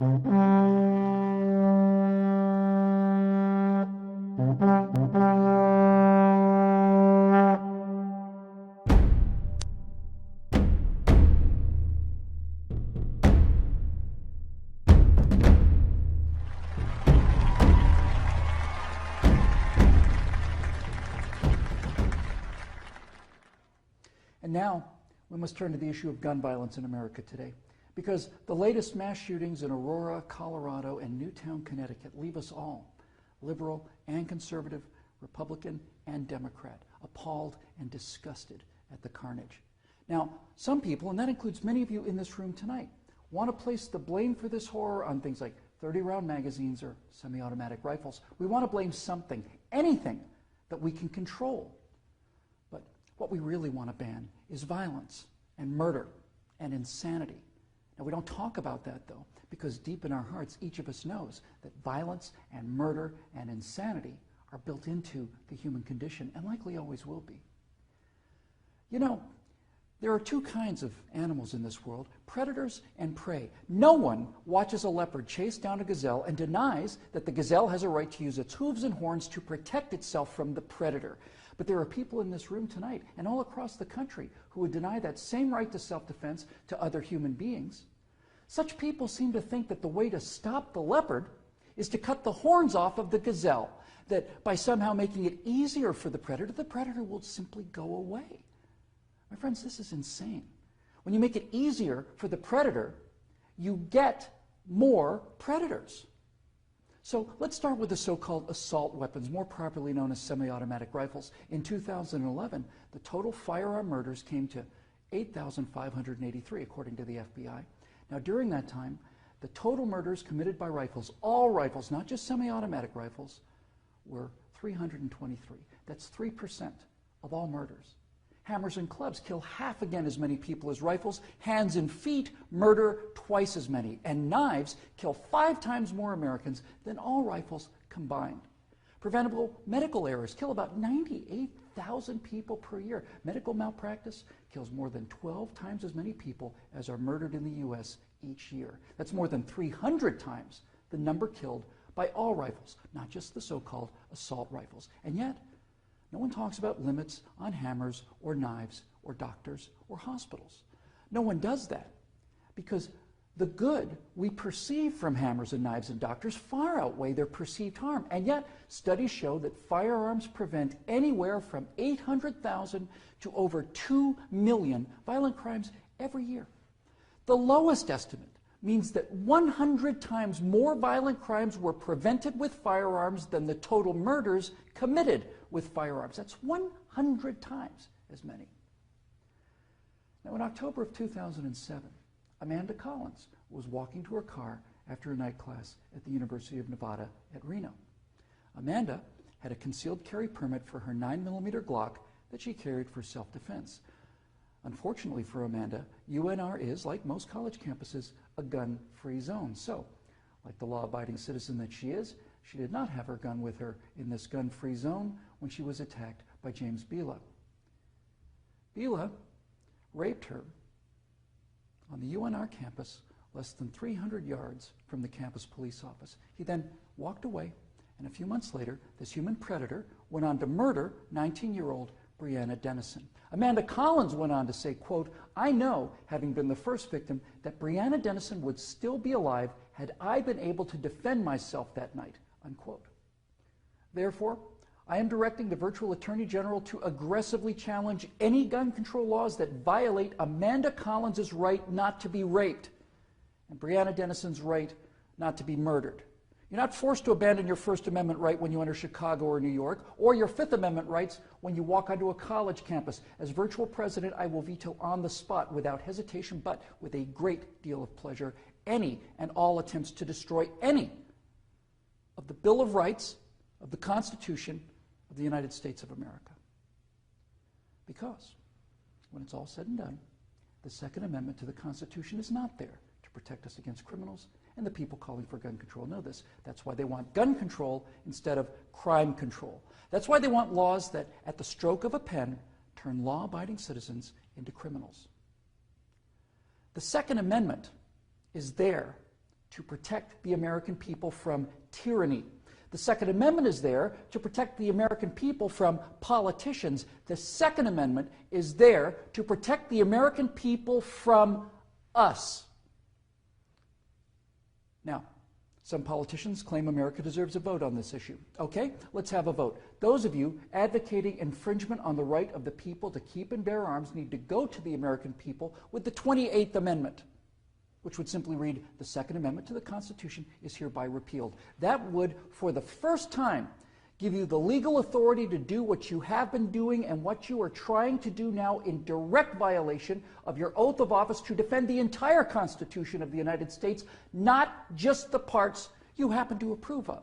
And now, we must turn to the issue of gun violence in America today, because the latest mass shootings in Aurora, Colorado, and Newtown, Connecticut leave us all, liberal and conservative, Republican and Democrat, appalled and disgusted at the carnage. Now, some people, and that includes many of you in this room tonight, want to place the blame for this horror on things like 30-round magazines or semi-automatic rifles. We want to blame something, anything that we can control. But what we really want to ban is violence and murder and insanity. Now, we don't talk about that, though, because deep in our hearts, each of us knows that violence and murder and insanity are built into the human condition and likely always will be. You know, there are two kinds of animals in this world, predators and prey. No one watches a leopard chase down a gazelle and denies that the gazelle has a right to use its hooves and horns to protect itself from the predator. But there are people in this room tonight and all across the country who would deny that same right to self-defense to other human beings. Such people seem to think that the way to stop the leopard is to cut the horns off of the gazelle, that by somehow making it easier for the predator will simply go away. My friends, this is insane. When you make it easier for the predator, you get more predators. So let's start with the so-called assault weapons, more properly known as semi-automatic rifles. In 2011, the total firearm murders came to 8,583, according to the FBI. Now, during that time, the total murders committed by rifles, all rifles, not just semi-automatic rifles, were 323. That's 3% of all murders. Hammers and clubs kill half again as many people as rifles. Hands and feet murder twice as many. And knives kill 5 times more Americans than all rifles combined. Preventable medical errors kill about 98,000 people per year. Medical malpractice kills more than 12 times as many people as are murdered in the U.S. each year. That's more than 300 times the number killed by all rifles, not just the so-called assault rifles. And yet, no one talks about limits on hammers or knives or doctors or hospitals. No one does that because the good we perceive from hammers and knives and doctors far outweigh their perceived harm. And yet, studies show that firearms prevent anywhere from 800,000 to over 2 million violent crimes every year. The lowest estimate means that 100 times more violent crimes were prevented with firearms than the total murders committed with firearms. That's 100 times as many. Now, in October of 2007, Amanda Collins was walking to her car after a night class at the University of Nevada at Reno. Amanda had a concealed carry permit for her 9mm Glock that she carried for self-defense. Unfortunately for Amanda, UNR is, like most college campuses, a gun-free zone. So, like the law-abiding citizen that she is, she did not have her gun with her in this gun-free zone when she was attacked by James Bila. Bila raped her on the UNR campus less than 300 yards from the campus police office. He then walked away, and a few months later, this human predator went on to murder 19-year-old Breonna Dennison. Amanda Collins went on to say, quote, "I know, having been the first victim, that Breonna Dennison would still be alive had I been able to defend myself that night," unquote. Therefore, I am directing the virtual Attorney General to aggressively challenge any gun control laws that violate Amanda Collins' right not to be raped and Breonna Dennison's right not to be murdered. You're not forced to abandon your First Amendment right when you enter Chicago or New York, or your Fifth Amendment rights when you walk onto a college campus. As virtual president, I will veto on the spot, without hesitation, but with a great deal of pleasure, any and all attempts to destroy any of the Bill of Rights, of the Constitution of the United States of America. Because, when it's all said and done, the Second Amendment to the Constitution is not there to protect us against criminals, and the people calling for gun control know this. That's why they want gun control instead of crime control. That's why they want laws that, at the stroke of a pen, turn law-abiding citizens into criminals. The Second Amendment is there to protect the American people from tyranny. The Second Amendment is there to protect the American people from politicians. The Second Amendment is there to protect the American people from us. Now, some politicians claim America deserves a vote on this issue. Okay, let's have a vote. Those of you advocating infringement on the right of the people to keep and bear arms need to go to the American people with the 28th Amendment, which would simply read, the Second Amendment to the Constitution is hereby repealed. That would, for the first time, give you the legal authority to do what you have been doing and what you are trying to do now in direct violation of your oath of office to defend the entire Constitution of the United States, not just the parts you happen to approve of.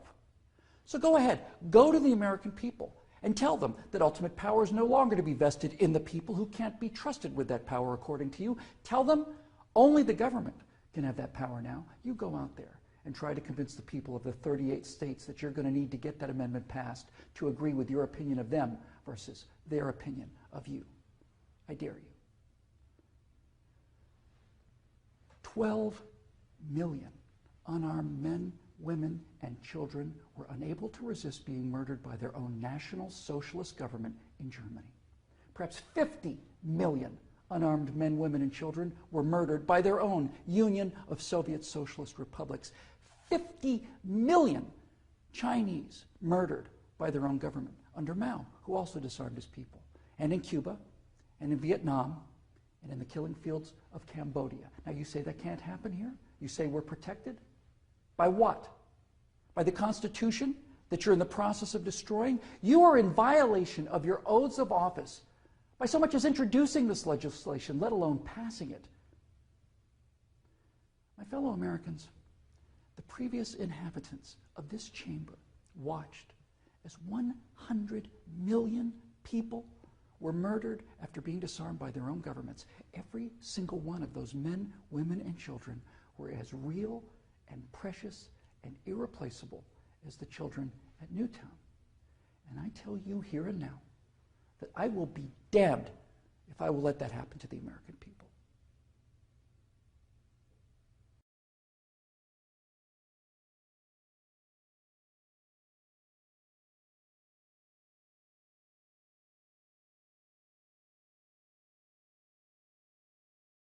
So go ahead, go to the American people and tell them that ultimate power is no longer to be vested in the people who can't be trusted with that power according to you. Tell them only the government can have that power now. You go out there and try to convince the people of the 38 states that you're going to need to get that amendment passed to agree with your opinion of them versus their opinion of you. I dare you. 12 million unarmed men, women, and children were unable to resist being murdered by their own National Socialist government in Germany. Perhaps 50 million unarmed men, women, and children were murdered by their own Union of Soviet Socialist Republics. 50 million Chinese murdered by their own government under Mao, who also disarmed his people, and in Cuba, and in Vietnam, and in the killing fields of Cambodia. Now you say that can't happen here? You say we're protected? By what? By the Constitution that you're in the process of destroying? You are in violation of your oaths of office by so much as introducing this legislation, let alone passing it. My fellow Americans, the previous inhabitants of this chamber watched as 100 million people were murdered after being disarmed by their own governments. Every single one of those men, women, and children were as real and precious and irreplaceable as the children at Newtown. And I tell you here and now that I will be damned if I will let that happen to the American people.